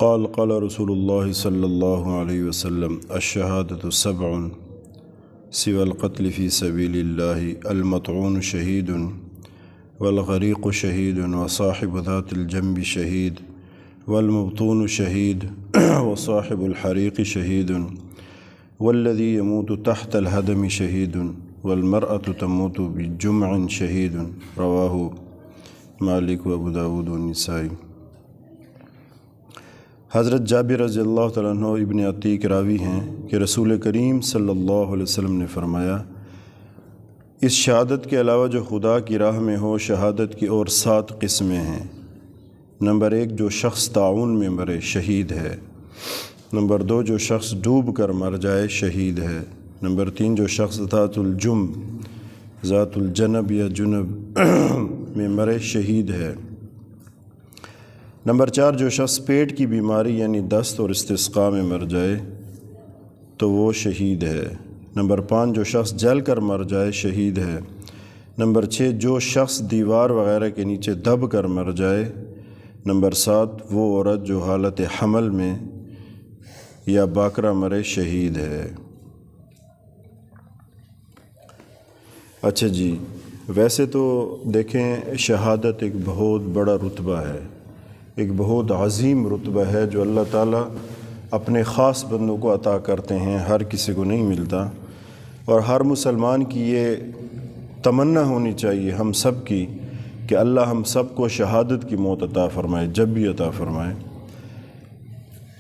قال رسول اللہ صلی اللہ علیہ وسلم الشہادۃ سبع سوى القتل فی سبیل اللہ المطعون شہید والغریق شہید وصاحب ذات الجنب شہید والمبطون شہید وصاحب الحریق شہید والذی یموت تحت الہدم شہید والمرأة تموت بجمع شہید رواہ مالک و ابو داود والنسائی۔ حضرت جابر رضی اللہ تعالیٰ عنہ ابن عتیق راوی ہیں کہ رسول کریم صلی اللہ علیہ وسلم نے فرمایا، اس شہادت کے علاوہ جو خدا کی راہ میں ہو، شہادت کی اور 7 قسمیں ہیں۔ نمبر 1، جو شخص طاعون میں مرے شہید ہے۔ نمبر 2، جو شخص ڈوب کر مر جائے شہید ہے۔ نمبر 3، جو شخص ذات الجنب یا جنب میں مرے شہید ہے۔ نمبر 4، جو شخص پیٹ کی بیماری یعنی دست اور استسقاء میں مر جائے تو وہ شہید ہے۔ نمبر 5، جو شخص جل کر مر جائے شہید ہے۔ نمبر 6، جو شخص دیوار وغیرہ کے نیچے دب کر مر جائے۔ نمبر 7، وہ عورت جو حالت حمل میں یا باکرہ مرے شہید ہے۔ اچھا جی، ویسے تو دیکھیں شہادت ایک بہت بڑا رتبہ ہے، ایک بہت عظیم رتبہ ہے جو اللہ تعالیٰ اپنے خاص بندوں کو عطا کرتے ہیں، ہر کسی کو نہیں ملتا، اور ہر مسلمان کی یہ تمنا ہونی چاہیے ہم سب کی کہ اللہ ہم سب کو شہادت کی موت عطا فرمائے، جب بھی عطا فرمائے۔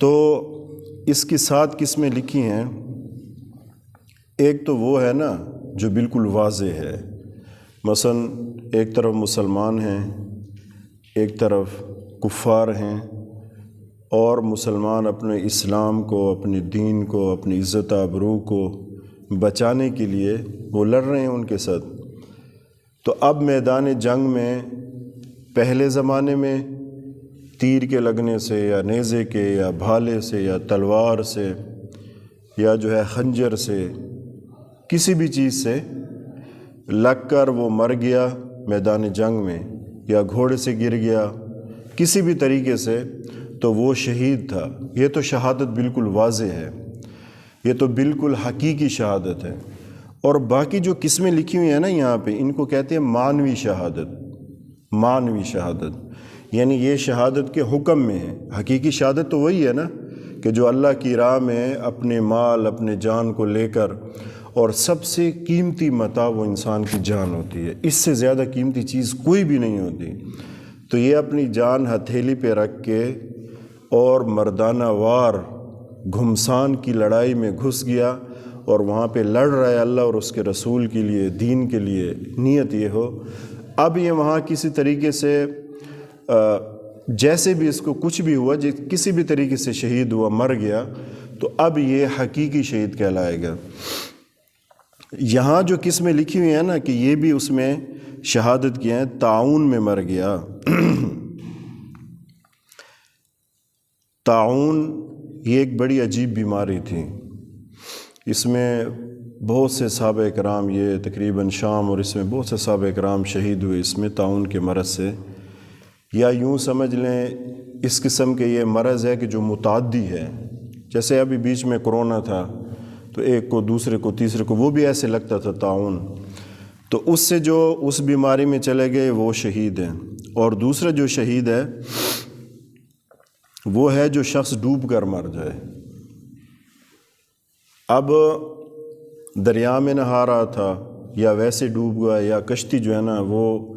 تو اس کی 7 قسمیں لکھی ہیں۔ ایک تو وہ ہے نا جو بالکل واضح ہے، مثلا ایک طرف مسلمان ہیں، ایک طرف کفار ہیں، اور مسلمان اپنے اسلام کو، اپنے دین کو، اپنی عزت آبرو کو بچانے کے لیے وہ لڑ رہے ہیں ان کے ساتھ۔ تو اب میدان جنگ میں پہلے زمانے میں تیر کے لگنے سے یا نیزے کے یا بھالے سے یا تلوار سے یا جو ہے خنجر سے، کسی بھی چیز سے لگ کر وہ مر گیا میدان جنگ میں، یا گھوڑے سے گر گیا، کسی بھی طریقے سے، تو وہ شہید تھا۔ یہ تو شہادت بالکل واضح ہے، یہ تو بالکل حقیقی شہادت ہے۔ اور باقی جو قسمیں لکھی ہوئی ہیں نا یہاں پہ، ان کو کہتے ہیں معنوی شہادت۔ معنوی شہادت یعنی یہ شہادت کے حکم میں ہے۔ حقیقی شہادت تو وہی ہے نا کہ جو اللہ کی راہ میں اپنے مال، اپنے جان کو لے کر، اور سب سے قیمتی متاع وہ انسان کی جان ہوتی ہے، اس سے زیادہ قیمتی چیز کوئی بھی نہیں ہوتی۔ تو یہ اپنی جان ہتھیلی پہ رکھ کے اور مردانہ وار گھمسان کی لڑائی میں گھس گیا اور وہاں پہ لڑ رہا ہے اللہ اور اس کے رسول کے لیے، دین کے لیے، نیت یہ ہو۔ اب یہ وہاں کسی طریقے سے جیسے بھی اس کو کچھ بھی ہوا، کسی بھی طریقے سے شہید ہوا، مر گیا، تو اب یہ حقیقی شہید کہلائے گا۔ یہاں جو قسمیں لکھی ہوئی ہیں نا کہ یہ بھی اس میں شہادت کی ہیں، طاعون میں مر گیا۔ طاعون یہ ایک بڑی عجیب بیماری تھی، اس میں بہت سے صحابہ کرام، یہ تقریباً شام اور اس میں بہت سے صحابہ کرام شہید ہوئے اس میں طاعون کے مرض سے۔ یا یوں سمجھ لیں اس قسم کے یہ مرض ہے کہ جو متعدی ہے، جیسے ابھی بیچ میں کرونا تھا تو ایک کو، دوسرے کو، تیسرے کو، وہ بھی ایسے لگتا تھا طاعون۔ تو اس سے جو اس بیماری میں چلے گئے وہ شہید ہیں۔ اور دوسرا جو شہید ہے وہ ہے جو شخص ڈوب کر مر جائے۔ اب دریا میں نہا رہا تھا یا ویسے ڈوب گیا، یا کشتی جو ہے نا وہ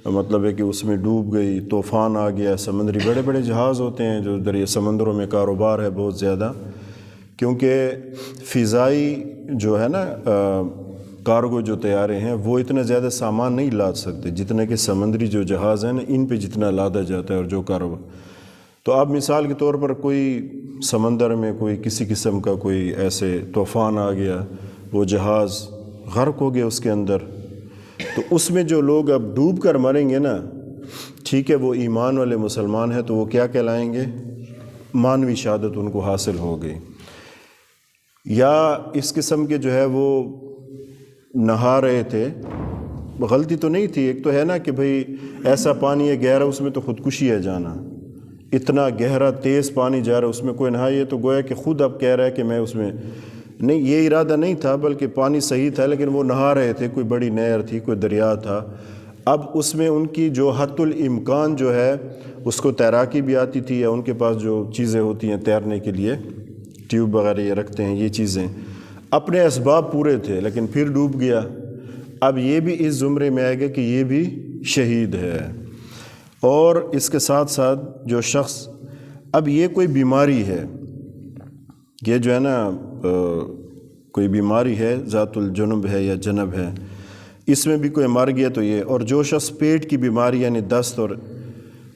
مطلب ہے کہ اس میں ڈوب گئی، طوفان آ گیا، سمندری بڑے بڑے جہاز ہوتے ہیں جو دریا سمندروں میں کاروبار ہے بہت زیادہ، کیونکہ فضائی جو ہے نا کارگو جو طیارے ہیں وہ اتنا زیادہ سامان نہیں لاد سکتے جتنا کہ سمندری جو جہاز ہیں نا ان پہ جتنا لادا جاتا ہے اور جو کاروبار۔ تو اب مثال کے طور پر کوئی سمندر میں کوئی کسی قسم کا کوئی ایسے طوفان آ گیا، وہ جہاز غرق ہو گیا اس کے اندر، تو اس میں جو لوگ اب ڈوب کر مریں گے نا، ٹھیک ہے وہ ایمان والے مسلمان ہیں تو وہ کیا کہلائیں گے؟ معنوی شہادت ان کو حاصل ہو گئی۔ یا اس قسم کے جو ہے وہ نہا رہے تھے، غلطی تو نہیں تھی، ایک تو ہے نا کہ بھئی ایسا پانی ہے گہرا اس میں تو خودکشی ہے جانا، اتنا گہرا تیز پانی جا رہا ہے، اس میں کوئی نہا، یہ تو گویا کہ خود اب کہہ رہا ہے کہ میں اس میں نہیں، یہ ارادہ نہیں تھا، بلکہ پانی صحیح تھا لیکن وہ نہا رہے تھے، کوئی بڑی نہر تھی، کوئی دریا تھا۔ اب اس میں ان کی جو حد الامکان جو ہے، اس کو تیراکی بھی آتی تھی، یا ان کے پاس جو چیزیں ہوتی ہیں تیرنے کے لیے، ٹیوب وغیرہ یہ رکھتے ہیں، یہ چیزیں، اپنے اسباب پورے تھے لیکن پھر ڈوب گیا۔ اب یہ بھی اس زمرے میں آئے گا کہ یہ بھی شہید ہے۔ اور اس کے ساتھ ساتھ جو شخص، اب یہ کوئی بیماری ہے، یہ جو ہے نا کوئی بیماری ہے، ذات الجنب ہے یا جنب ہے، اس میں بھی کوئی مر گیا تو یہ، اور جو شخص پیٹ کی بیماری یعنی دست، اور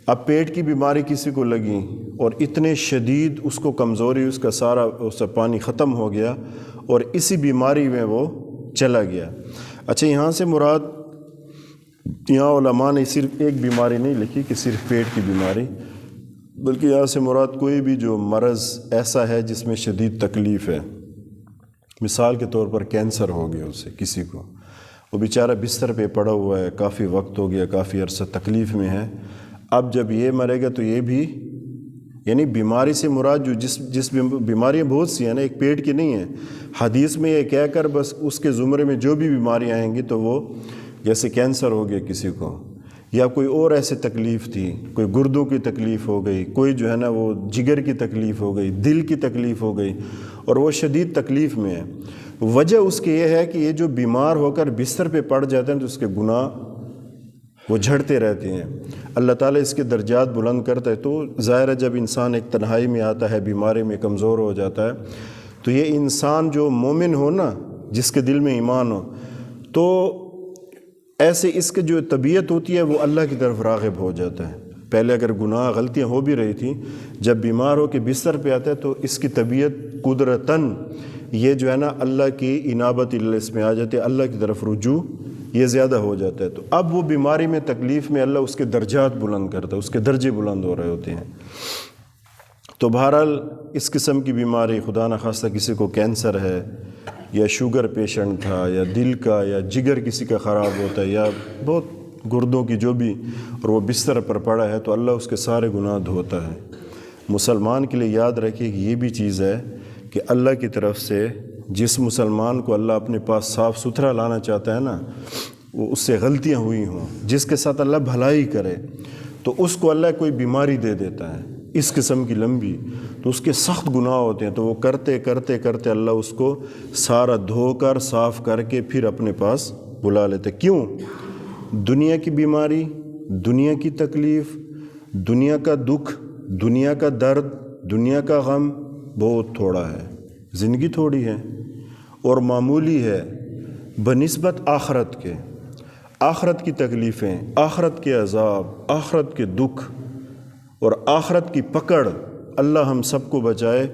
اب پیٹ کی بیماری کسی کو لگی اور اتنے شدید اس کو کمزوری، اس کا سارا اس کا پانی ختم ہو گیا اور اسی بیماری میں وہ چلا گیا۔ اچھا، یہاں سے مراد، یہاں علماء نے صرف ایک بیماری نہیں لکھی کہ صرف پیٹ کی بیماری، بلکہ یہاں سے مراد کوئی بھی جو مرض ایسا ہے جس میں شدید تکلیف ہے۔ مثال کے طور پر کینسر ہو گیا اسے، کسی کو، وہ بیچارہ بستر پہ پڑا ہوا ہے، کافی وقت ہو گیا، کافی عرصہ تکلیف میں ہے، اب جب یہ مرے گا تو یہ بھی، یعنی بیماری سے مراد جو جس بیماریاں بہت سی ہیں نا، ایک پیٹ کی نہیں ہے، حدیث میں یہ کہہ کر بس اس کے زمرے میں جو بھی بیماریاں آئیں گی تو وہ، جیسے کینسر ہو گیا کسی کو، یا کوئی اور ایسے تکلیف تھی، کوئی گردوں کی تکلیف ہو گئی، کوئی جو ہے نا وہ جگر کی تکلیف ہو گئی، دل کی تکلیف ہو گئی، اور وہ شدید تکلیف میں ہے۔ وجہ اس کی یہ ہے کہ یہ جو بیمار ہو کر بستر پہ پڑ جاتے ہیں تو اس کے گناہ وہ جھڑتے رہتے ہیں، اللہ تعالیٰ اس کے درجات بلند کرتا ہے۔ تو ظاہر ہے جب انسان ایک تنہائی میں آتا ہے، بیماری میں کمزور ہو جاتا ہے، تو یہ انسان جو مومن ہو نا، جس کے دل میں ایمان ہو، تو ایسے اس کی جو طبیعت ہوتی ہے وہ اللہ کی طرف راغب ہو جاتا ہے۔ پہلے اگر گناہ غلطیاں ہو بھی رہی تھیں، جب بیمار ہو کے بستر پہ آتا ہے تو اس کی طبیعت قدرتاً یہ جو ہے نا اللہ کی انابت اس میں آ جاتی ہے، اللہ کی طرف رجوع یہ زیادہ ہو جاتا ہے۔ تو اب وہ بیماری میں، تکلیف میں اللہ اس کے درجات بلند کرتا ہے، اس کے درجے بلند ہو رہے ہوتے ہیں۔ تو بہرحال اس قسم کی بیماری، خدا نخواستہ کسی کو کینسر ہے، یا شوگر پیشنٹ تھا، یا دل کا یا جگر کسی کا خراب ہوتا ہے، یا بہت گردوں کی جو بھی، اور وہ بستر پر پڑا ہے، تو اللہ اس کے سارے گناہ دھوتا ہے۔ مسلمان کے لیے یاد رکھیے کہ یہ بھی چیز ہے کہ اللہ کی طرف سے جس مسلمان کو اللہ اپنے پاس صاف ستھرا لانا چاہتا ہے نا، وہ اس سے غلطیاں ہوئی ہوں، جس کے ساتھ اللہ بھلائی کرے، تو اس کو اللہ کوئی بیماری دے دیتا ہے اس قسم کی لمبی، تو اس کے سخت گناہ ہوتے ہیں، تو وہ کرتے کرتے کرتے اللہ اس کو سارا دھو کر صاف کر کے پھر اپنے پاس بلا لیتے۔ کیوں؟ دنیا کی بیماری، دنیا کی تکلیف، دنیا کا دکھ، دنیا کا درد، دنیا کا غم بہت تھوڑا ہے، زندگی تھوڑی ہے اور معمولی ہے بنسبت آخرت کے۔ آخرت کی تکلیفیں، آخرت کے عذاب، آخرت کے دکھ اور آخرت کی پکڑ، اللہ ہم سب کو بچائے،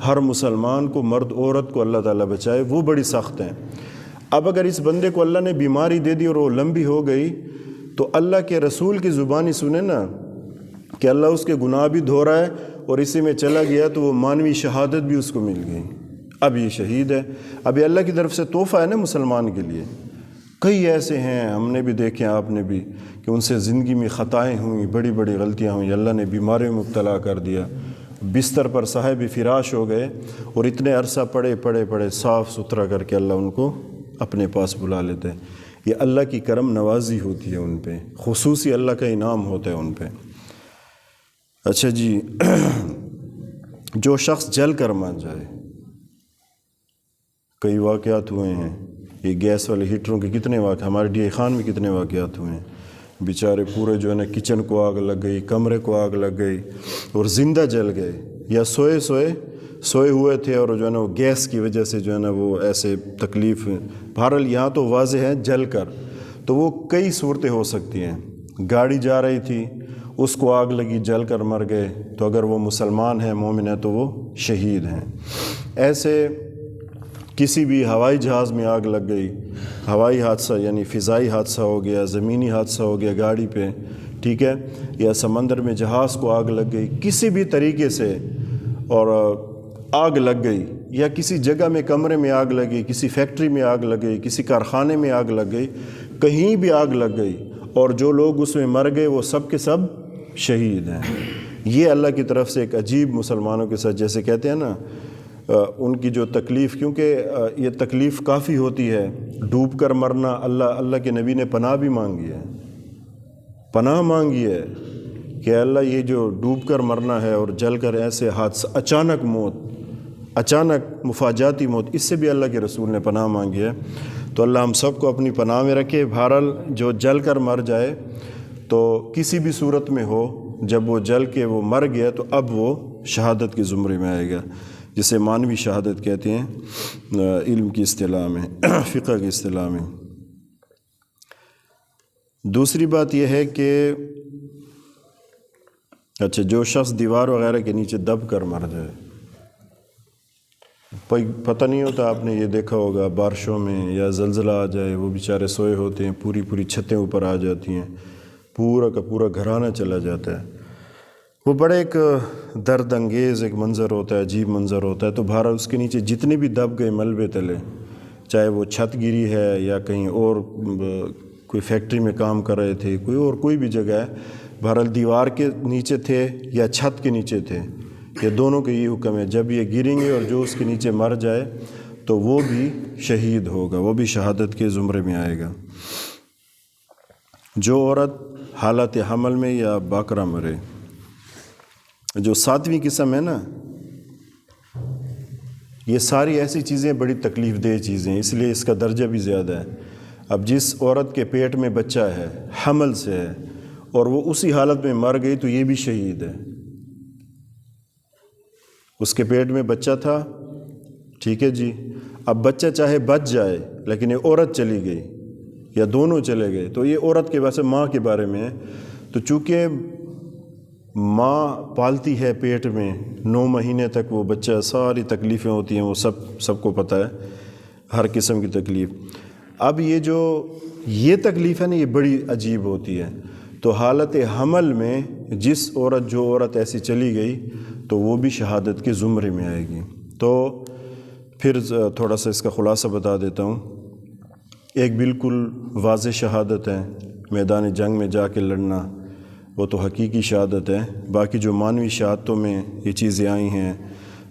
ہر مسلمان کو، مرد عورت کو اللہ تعالیٰ بچائے، وہ بڑی سخت ہیں۔ اب اگر اس بندے کو اللہ نے بیماری دے دی اور وہ لمبی ہو گئی، تو اللہ کے رسول کی زبانی سنیں نا کہ اللہ اس کے گناہ بھی دھو رہا ہے اور اسی میں چلا گیا، تو وہ مانوی شہادت بھی اس کو مل گئی، اب یہ شہید ہے۔ اب یہ اللہ کی طرف سے تحفہ ہے نا مسلمان کے لیے۔ کئی ایسے ہیں، ہم نے بھی دیکھے، آپ نے بھی، کہ ان سے زندگی میں خطائیں ہوئیں، بڑی بڑی غلطیاں ہوئیں، اللہ نے بیماریوں میں مبتلا کر دیا، بستر پر صاحب فراش ہو گئے، اور اتنے عرصہ پڑے صاف ستھرا کر کے اللہ ان کو اپنے پاس بلا لیتے ہیں۔ یہ اللہ کی کرم نوازی ہوتی ہے ان پہ، خصوصی اللہ کا انعام ہوتا ہے ان پہ۔ اچھا جی، جو شخص جل کر مر جائے، کئی واقعات ہوئے ہیں، یہ گیس والے ہیٹروں کے کتنے واقعات، ہمارے ڈی خان میں کتنے واقعات ہوئے ہیں، بیچارے پورے جو ہے نا کچن کو آگ لگ گئی، کمرے کو آگ لگ گئی اور زندہ جل گئے، یا سوئے ہوئے تھے اور جو ہے نا وہ گیس کی وجہ سے جو ہے نا وہ ایسے تکلیف۔ بہرحال یہاں تو واضح ہے جل کر، تو وہ کئی صورتیں ہو سکتی ہیں۔ گاڑی جا رہی تھی، اس کو آگ لگی، جل کر مر گئے، تو اگر وہ مسلمان ہیں، مومن ہے، تو وہ شہید ہیں۔ ایسے کسی بھی ہوائی جہاز میں آگ لگ گئی، ہوائی حادثہ یعنی فضائی حادثہ ہو گیا، زمینی حادثہ ہو گیا گاڑی پہ، ٹھیک ہے، یا سمندر میں جہاز کو آگ لگ گئی، کسی بھی طریقے سے اور آگ لگ گئی، یا کسی جگہ میں کمرے میں آگ لگی، کسی فیکٹری میں آگ لگ گئی، کسی کارخانے میں آگ لگ گئی، کہیں بھی آگ لگ گئی، اور جو لوگ اس میں مر گئے وہ سب کے سب شہید ہیں۔ یہ اللہ کی طرف سے ایک عجیب مسلمانوں کے ساتھ جیسے کہتے ہیں نا ان کی جو تکلیف، کیونکہ یہ تکلیف کافی ہوتی ہے، ڈوب کر مرنا، اللہ کے نبی نے پناہ بھی مانگی ہے، پناہ مانگی ہے کہ اللہ یہ جو ڈوب کر مرنا ہے اور جل کر ایسے حادثہ، اچانک موت، اچانک مفاجاتی موت، اس سے بھی اللہ کے رسول نے پناہ مانگی ہے۔ تو اللہ ہم سب کو اپنی پناہ میں رکھے۔ بہرحال جو جل کر مر جائے تو کسی بھی صورت میں ہو، جب وہ جل کے وہ مر گیا تو اب وہ شہادت کے زمرے میں آئے گا، جسے مانوی شہادت کہتے ہیں علم کی اصطلاح میں، فقہ کی اصطلاح میں۔ دوسری بات یہ ہے کہ اچھا جو شخص دیوار وغیرہ کے نیچے دب کر مر جائے، پتہ نہیں ہوتا، آپ نے یہ دیکھا ہوگا بارشوں میں یا زلزلہ آ جائے، وہ بیچارے سوئے ہوتے ہیں، پوری چھتیں اوپر آ جاتی ہیں، پورا کا پورا گھرانہ چلا جاتا ہے، وہ بڑے ایک درد انگیز ایک منظر ہوتا ہے، عجیب منظر ہوتا ہے۔ تو بہرحال اس کے نیچے جتنے بھی دب گئے ملبے تلے، چاہے وہ چھت گری ہے یا کہیں اور کوئی فیکٹری میں کام کر رہے تھے، کوئی بھی جگہ ہے، بہرحال دیوار کے نیچے تھے یا چھت کے نیچے تھے، یہ دونوں کا یہ حکم ہے، جب یہ گریں گے اور جو اس کے نیچے مر جائے تو وہ بھی شہید ہوگا، وہ بھی شہادت کے زمرے میں آئے گا۔ جو عورت حالت حمل میں یا باکرہ مرے، جو 7ویں قسم ہے نا، یہ ساری ایسی چیزیں بڑی تکلیف دہ چیزیں، اس لیے اس کا درجہ بھی زیادہ ہے۔ اب جس عورت کے پیٹ میں بچہ ہے، حمل سے ہے، اور وہ اسی حالت میں مر گئی تو یہ بھی شہید ہے۔ اس کے پیٹ میں بچہ تھا، ٹھیک ہے جی، اب بچہ چاہے بچ جائے لیکن یہ عورت چلی گئی یا دونوں چلے گئے، تو یہ عورت کے ویسے ماں کے بارے میں ہے، تو چونکہ ماں پالتی ہے پیٹ میں 9 مہینے تک وہ بچہ، ساری تکلیفیں ہوتی ہیں، وہ سب کو پتہ ہے، ہر قسم کی تکلیف۔ اب یہ تکلیف ہے نا، یہ بڑی عجیب ہوتی ہے۔ تو حالت حمل میں جو عورت ایسی چلی گئی تو وہ بھی شہادت کے زمرے میں آئے گی۔ تو پھر تھوڑا سا اس کا خلاصہ بتا دیتا ہوں۔ ایک بالکل واضح شہادت ہے، میدان جنگ میں جا کے لڑنا، وہ تو حقیقی شہادت ہے۔ باقی جو مانوی شہادتوں میں یہ چیزیں آئی ہیں،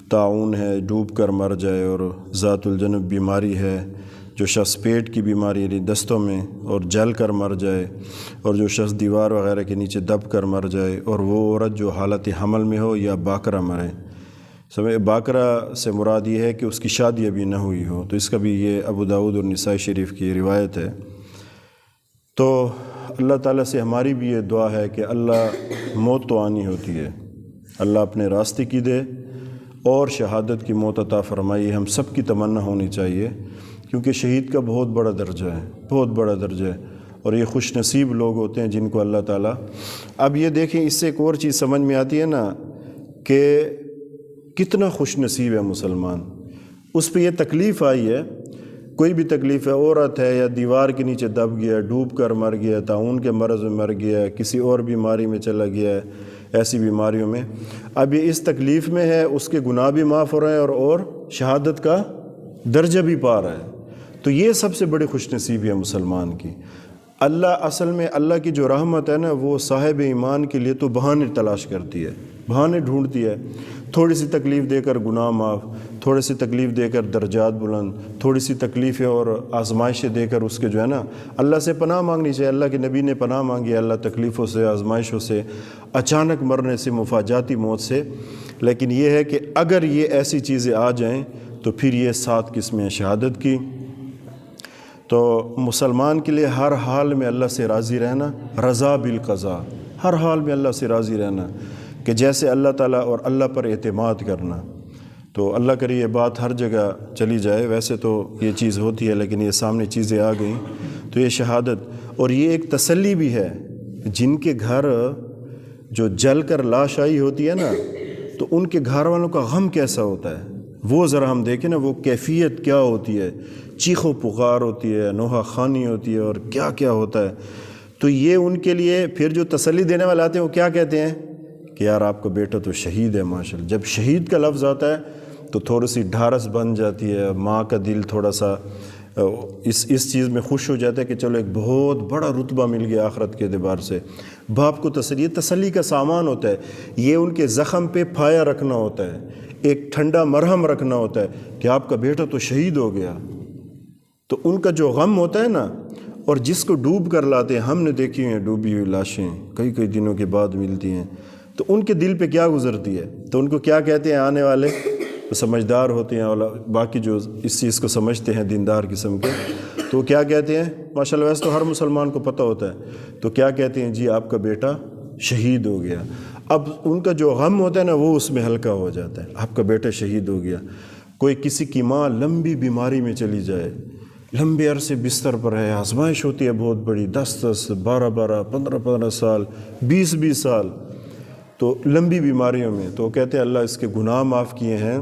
طاعون ہے، ڈوب کر مر جائے، اور ذات الجنب بیماری ہے، جو شخص پیٹ کی بیماری یعنی دستوں میں اور جل کر مر جائے، اور جو شخص دیوار وغیرہ کے نیچے دب کر مر جائے، اور وہ عورت جو حالت حمل میں ہو یا باکرہ مرے۔ باکرہ سے مراد یہ ہے کہ اس کی شادی ابھی نہ ہوئی ہو، تو اس کا بھی یہ ابو داؤد اور نسائی شریف کی روایت ہے۔ تو اللہ تعالیٰ سے ہماری بھی یہ دعا ہے کہ اللہ، موت تو آنی ہوتی ہے، اللہ اپنے راستے کی دے اور شہادت کی موت عطا فرمائیے، ہم سب کی تمنا ہونی چاہیے، کیونکہ شہید کا بہت بڑا درجہ ہے، بہت بڑا درجہ ہے، اور یہ خوش نصیب لوگ ہوتے ہیں جن کو اللہ تعالیٰ۔ اب یہ دیکھیں، اس سے ایک اور چیز سمجھ میں آتی ہے نا کہ کتنا خوش نصیب ہے مسلمان، اس پہ یہ تکلیف آئی ہے، کوئی بھی تکلیف ہے، عورت ہے یا دیوار کے نیچے دب گیا، ڈوب کر مر گیا، طاعون کے مرض میں مر گیا، کسی اور بیماری میں چلا گیا ہے، ایسی بیماریوں میں، اب یہ اس تکلیف میں ہے، اس کے گناہ بھی معاف ہو رہے ہیں اور شہادت کا درجہ بھی پا رہا ہے۔ تو یہ سب سے بڑی خوش نصیبی ہے مسلمان کی۔ اللہ اصل میں اللہ کی جو رحمت ہے نا، وہ صاحب ایمان کے لیے تو بہانے تلاش کرتی ہے، بہانے ڈھونڈتی ہے، تھوڑی سی تکلیف دے کر گناہ معاف، تھوڑی سی تکلیف دے کر درجات بلند، تھوڑی سی تکلیفیں اور آزمائشیں دے کر اس کے جو ہے نا، اللہ سے پناہ مانگنی چاہیے۔ اللہ کے نبی نے پناہ مانگی اللہ تکلیفوں سے، آزمائشوں سے، اچانک مرنے سے، مفاجاتی موت سے۔ لیکن یہ ہے کہ اگر یہ ایسی چیزیں آ جائیں تو پھر یہ 7 قسمیں شہادت کی۔ تو مسلمان کے لیے ہر حال میں اللہ سے راضی رہنا، رضا بالقضاء، ہر حال میں اللہ سے راضی رہنا، کہ جیسے اللہ تعالیٰ، اور اللہ پر اعتماد کرنا۔ تو اللہ کرے یہ بات ہر جگہ چلی جائے، ویسے تو یہ چیز ہوتی ہے لیکن یہ سامنے چیزیں آ گئیں تو یہ شہادت، اور یہ ایک تسلی بھی ہے جن کے گھر جو جل کر لاش آئی ہوتی ہے نا، تو ان کے گھر والوں کا غم کیسا ہوتا ہے، وہ ذرا ہم دیکھیں نا، وہ کیفیت کیا ہوتی ہے، چیخ و پکار ہوتی ہے، نوحہ خوانی ہوتی ہے، اور کیا کیا ہوتا ہے۔ تو یہ ان کے لیے پھر جو تسلی دینے والے آتے ہیں وہ کیا کہتے ہیں کہ یار آپ کا بیٹا تو شہید ہے ماشاءاللہ۔ جب شہید کا لفظ آتا ہے تو تھوڑی سی ڈھارس بن جاتی ہے، ماں کا دل تھوڑا سا اس چیز میں خوش ہو جاتا ہے کہ چلو ایک بہت بڑا رتبہ مل گیا آخرت کے اعتبار سے۔ باپ کو تسلی کا سامان ہوتا ہے، یہ ان کے زخم پہ پھایا رکھنا ہوتا ہے، ایک ٹھنڈا مرہم رکھنا ہوتا ہے کہ آپ کا بیٹا تو شہید ہو گیا۔ تو ان کا جو غم ہوتا ہے نا، اور جس کو ڈوب کر لاتے ہیں، ہم نے دیکھی ہیں ڈوبی ہوئی لاشیں کئی دنوں کے بعد ملتی ہیں، تو ان کے دل پہ کیا گزرتی ہے، تو ان کو کیا کہتے ہیں آنے والے سمجھدار ہوتے ہیں، اور باقی جو اس چیز کو سمجھتے ہیں دیندار قسم کے، تو کیا کہتے ہیں، ماشاء اللہ ویسے تو ہر مسلمان کو پتہ ہوتا ہے، تو کیا کہتے ہیں، جی آپ کا بیٹا شہید ہو گیا۔ اب ان کا جو غم ہوتا ہے نا وہ اس میں ہلکا ہو جاتا ہے، آپ کا بیٹا شہید ہو گیا۔ کوئی کسی کی ماں لمبی بیماری میں چلی جائے، لمبے عرصے بستر پر ہے، آزمائش ہوتی ہے بہت بڑی، 10 12 15 سال 20 سال، تو لمبی بیماریوں میں، تو کہتے ہیں اللہ اس کے گناہ معاف کیے ہیں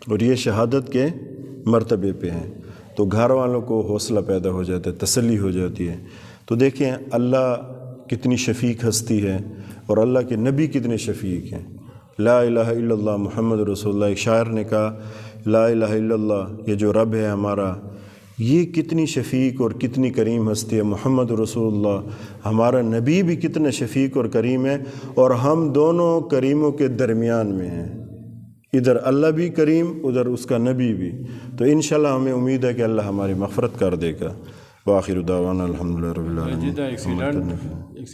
اور یہ شہادت کے مرتبے پہ ہیں، تو گھر والوں کو حوصلہ پیدا ہو جاتا ہے، تسلی ہو جاتی ہے۔ تو دیکھیں اللہ کتنی شفیق ہستی ہے، اور اللہ کے نبی کتنے شفیق ہیں۔ لا الہ الا اللہ محمد رسول اللہ، ایک شاعر نے کہا لا الہ الا اللہ، یہ جو رب ہے ہمارا، یہ کتنی شفیق اور کتنی کریم ہستی ہے۔ محمد رسول اللہ ہمارا نبی بھی کتنا شفیق اور کریم ہے، اور ہم دونوں کریموں کے درمیان میں ہیں، ادھر اللہ بھی کریم، ادھر اس کا نبی بھی۔ تو انشاءاللہ ہمیں امید ہے کہ اللہ ہماری مغفرت کر دے گا۔ وآخر دعوانا الحمدللہ رب العالمین۔